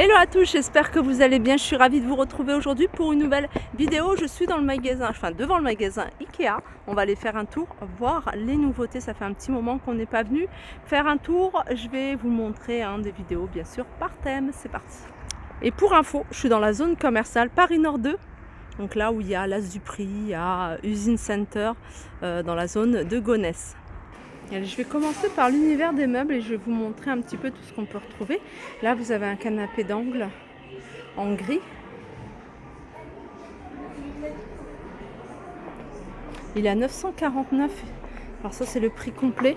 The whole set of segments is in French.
Hello à tous, j'espère que vous allez bien. Je suis ravie de vous retrouver aujourd'hui pour une nouvelle vidéo. Je suis dans le magasin, enfin devant le magasin Ikea. On va aller faire un tour, voir les nouveautés. Ça fait un petit moment qu'on n'est pas venu faire un tour. Je vais vous montrer des vidéos bien sûr par thème. C'est parti. Et pour info, je suis dans la zone commerciale Paris Nord 2. Donc là où il y a l'As du Prix, il y a Usine Center dans la zone de Gonesse. Allez, je vais commencer par l'univers des meubles et je vais vous montrer un petit peu tout ce qu'on peut retrouver. Là, vous avez un canapé d'angle en gris. Il est à 949. Alors ça, c'est le prix complet.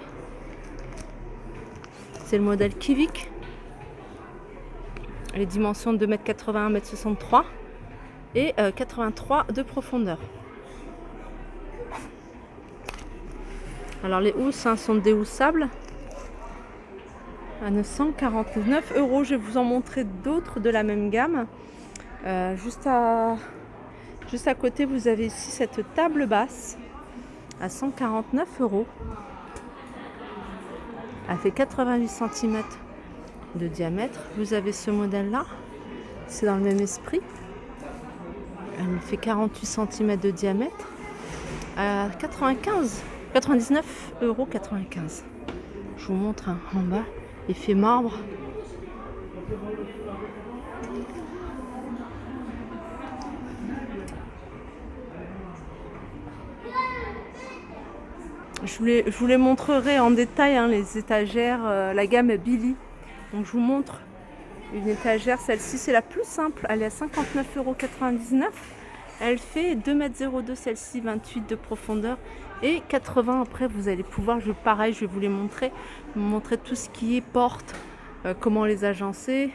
C'est le modèle Kivik. Les dimensions de 2,80 m, 1,63 m et 83 de profondeur. Alors les housses sont déhoussables à 949 €. Je vais vous en montrer d'autres de la même gamme. Juste à côté, vous avez ici cette table basse à 149 €. Elle fait 88 cm de diamètre. Vous avez ce modèle-là, c'est dans le même esprit. Elle fait 48 cm de diamètre à 99,95 €. Je vous montre en bas, effet marbre. Je vous les montrerai en détail, les étagères, la gamme Billy. Donc je vous montre une étagère, celle-ci c'est la plus simple, elle est à 59,99 €. Elle fait 2,02 m, celle-ci 28 de profondeur et 80. Après vous allez pouvoir, pareil, je vais vous les montrer, tout ce qui est porte, comment les agencer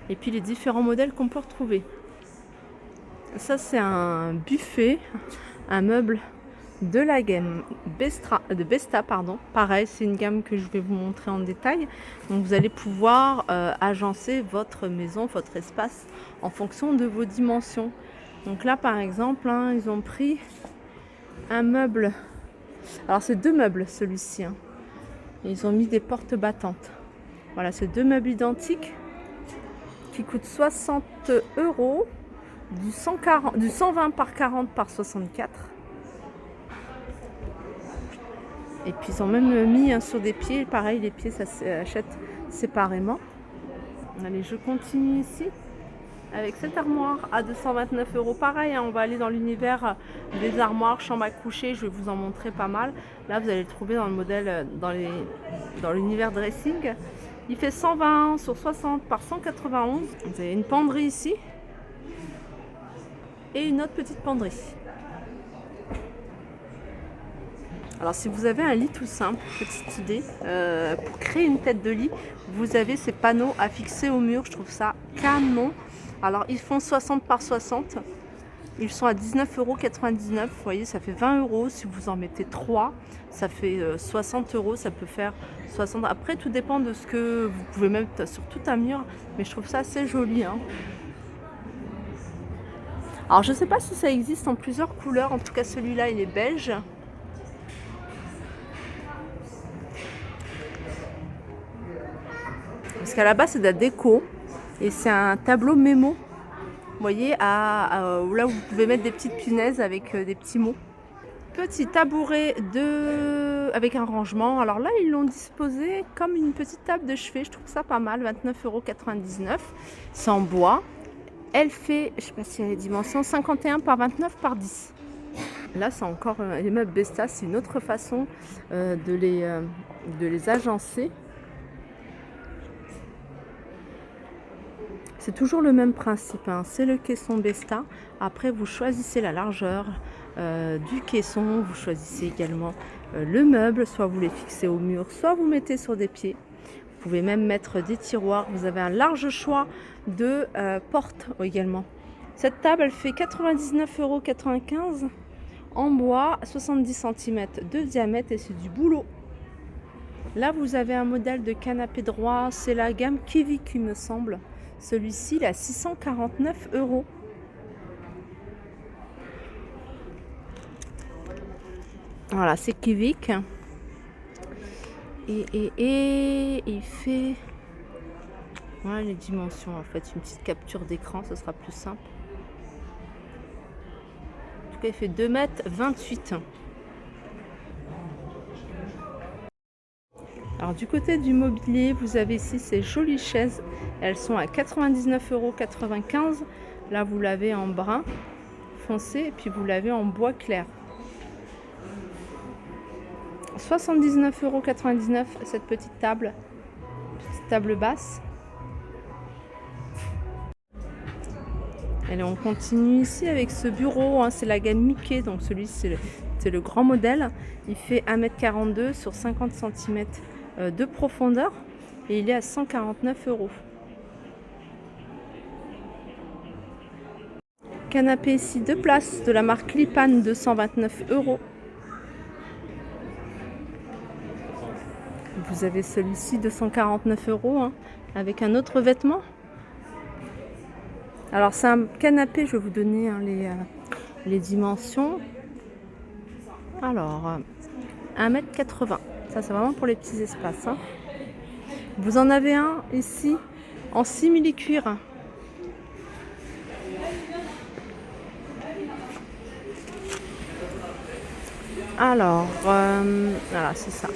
et puis les différents modèles qu'on peut retrouver. Ça c'est un buffet, un meuble de la gamme Besta, pardon. Pareil, c'est une gamme que je vais vous montrer en détail. Donc vous allez pouvoir agencer votre maison, votre espace en fonction de vos dimensions. Donc là par exemple, ils ont pris un meuble. Alors c'est deux meubles celui-ci. Ils ont mis des portes battantes. Voilà, c'est deux meubles identiques qui coûtent 60 €, du 120 par 40 par 64. Et puis ils ont même mis sur des pieds, pareil, les pieds ça s'achète séparément. Allez, je continue ici avec cette armoire à 229 €. Pareil, on va aller dans l'univers des armoires, chambres à coucher, je vais vous en montrer pas mal. Là vous allez le trouver dans le modèle, dans l'univers dressing. Il fait 120 sur 60 par 191. Vous avez une penderie ici et une autre petite penderie. Alors si vous avez un lit tout simple, petite idée, pour créer une tête de lit, vous avez ces panneaux à fixer au mur, je trouve ça canon. Alors ils font 60 par 60, ils sont à 19,99 €, vous voyez ça fait 20 €, si vous en mettez 3, ça fait 60 €, ça peut faire 60. Après tout dépend de ce que vous pouvez mettre sur tout un mur, mais je trouve ça assez joli. Alors je ne sais pas si ça existe en plusieurs couleurs, en tout cas celui-là il est beige. Parce qu'à la base c'est de la déco et c'est un tableau mémo, vous voyez, là où vous pouvez mettre des petites punaises avec des petits mots. Petit tabouret avec un rangement. Alors là ils l'ont disposé comme une petite table de chevet, je trouve ça pas mal, 29,99 €. C'est en bois. Elle fait, je ne sais pas si elle a les dimensions, 51 par 29 par 10. Là c'est encore les meubles Besta, c'est une autre façon de les agencer. C'est toujours le même principe, c'est le caisson Besta. Après, vous choisissez la largeur du caisson, vous choisissez également le meuble, soit vous les fixez au mur, soit vous mettez sur des pieds. Vous pouvez même mettre des tiroirs, vous avez un large choix de portes également. Cette table, elle fait 99,95 € en bois, 70 cm de diamètre et c'est du boulot. Là, vous avez un modèle de canapé droit, c'est la gamme Kivik, il me semble. Celui-ci, il est à 649 €. Voilà, c'est Kivik. Et il fait Voilà les dimensions, en fait, une petite capture d'écran, ce sera plus simple. En tout cas, il fait 2,28 m. Alors du côté du mobilier, vous avez ici ces jolies chaises. Elles sont à 99,95 €. Là, vous l'avez en brun foncé et puis vous l'avez en bois clair. 79,99 € cette petite table basse. Allez, on continue ici avec ce bureau, hein, c'est la gamme Mickey, donc celui-ci c'est le grand modèle. Il fait 1,42 m sur 50 cm de profondeur et il est à 149 €. Canapé ici 2 places de la marque Lipan, 229 €. Vous avez celui-ci 249 € hein, avec un autre vêtement. Alors c'est un canapé, je vais vous donner hein, les dimensions. Alors 1,80 m, ça c'est vraiment pour les petits espaces. Hein. Vous en avez un ici en simili-cuir. Alors voilà, c'est ça.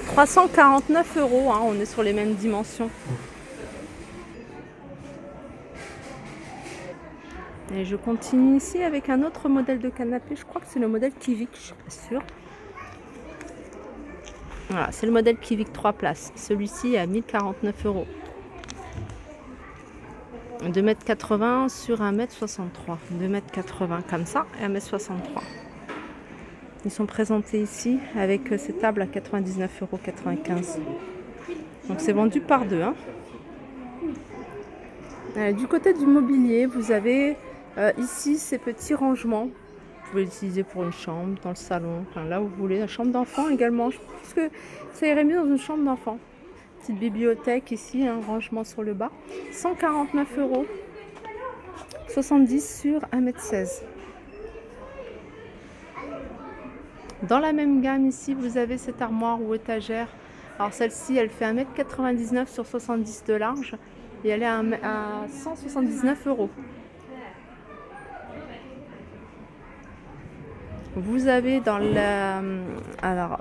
349 €, hein, on est sur les mêmes dimensions. Et je continue ici avec un autre modèle de canapé, je crois que c'est le modèle Kivik, je suis pas sûre. Voilà, c'est le modèle Kivik 3 places. Celui-ci est à 1049 €. 2,80 m sur 1,63 m. 2,80 m comme ça et 1,63 m. Ils sont présentés ici avec ces tables à 99,95 €. Donc c'est vendu par deux. Hein. Du côté du mobilier, vous avez ici ces petits rangements. Vous pouvez l'utiliser pour une chambre, dans le salon, enfin, là où vous voulez. La chambre d'enfant également. Je pense que ça irait mieux dans une chambre d'enfant. Petite bibliothèque ici, un rangement sur le bas. 149 €. 70 sur 1,16 m. Dans la même gamme ici, vous avez cette armoire ou étagère. Alors celle-ci, elle fait 1,99 m sur 70 de large et elle est à 179 €. Vous avez dans la, alors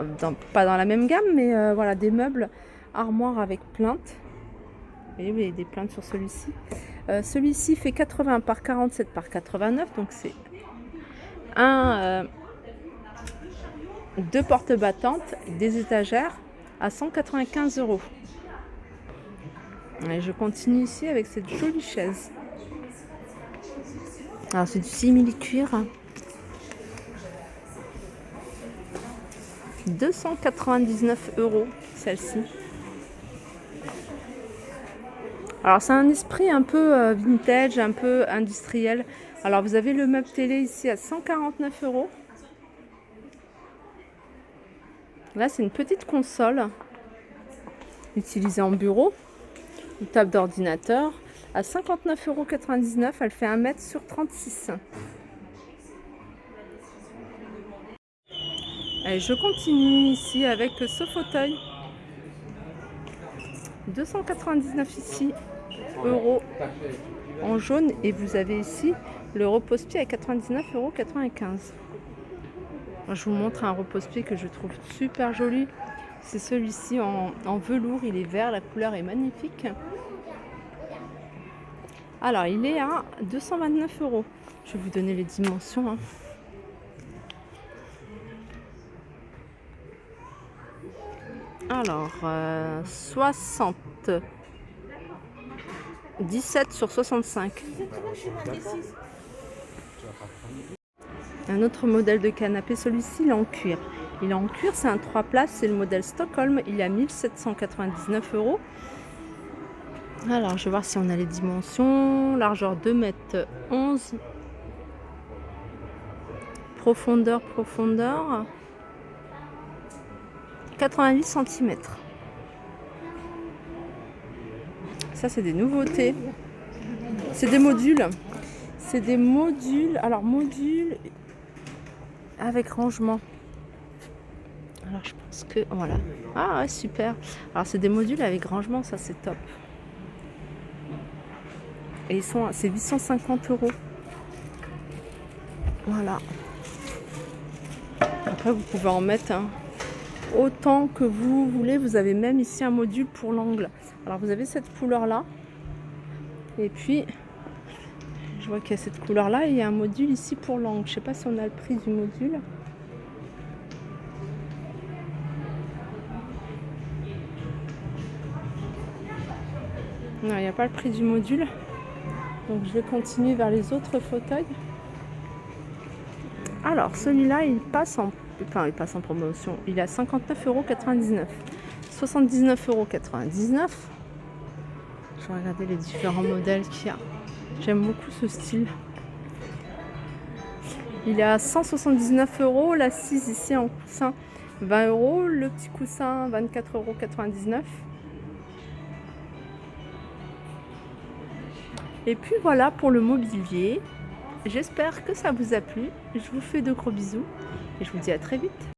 pas dans la même gamme, mais voilà des meubles armoires avec plainte. Vous voyez, des plaintes sur celui-ci. Celui-ci fait 80 par 47 par 89, donc c'est deux portes battantes, des étagères à 195 €. Et je continue ici avec cette jolie chaise. Alors c'est du simili-cuir. 299 € celle-ci. Alors c'est un esprit un peu vintage, un peu industriel. Alors vous avez le meuble télé ici à 149 €. Là c'est une petite console utilisée en bureau, une table d'ordinateur à 59,99 €. Elle fait 1 m sur 36. Allez, je continue ici avec ce fauteuil. 299 ici € en jaune et vous avez ici le repose-pied à 99,95 €. Je vous montre un repose-pied que je trouve super joli. C'est celui-ci en velours, il est vert, la couleur est magnifique. Alors il est à 229 €. Je vais vous donner les dimensions. Hein. Alors 17 sur 65. Un autre modèle de canapé, celui-ci il est en cuir. Il est en cuir, c'est un 3 places, c'est le modèle Stockholm, il est à 1799 €. Alors je vais voir si on a les dimensions. Largeur 2,11 m. Profondeur 88 cm. Ça c'est des nouveautés. C'est des modules. C'est des modules. Alors modules avec rangement. Alors je pense que voilà. Ah ouais, super. Alors c'est des modules avec rangement, ça c'est top. Et c'est 850 euros. Voilà. Après, vous pouvez en mettre autant que vous voulez. Vous avez même ici un module pour l'angle. Alors, vous avez cette couleur-là. Et puis, je vois qu'il y a cette couleur-là. Et il y a un module ici pour l'angle. Je ne sais pas si on a le prix du module. Non, il n'y a pas le prix du module. Donc, je vais continuer vers les autres fauteuils. Alors, celui-là, il passe en promotion. Il est à 59,99 €. 79,99 €. Je vais regarder les différents modèles qu'il y a. J'aime beaucoup ce style. Il est à 179 €. L'assise ici en coussin, 20 €. Le petit coussin, 24,99 €. Et puis voilà pour le mobilier. J'espère que ça vous a plu. Je vous fais de gros bisous et je vous dis à très vite.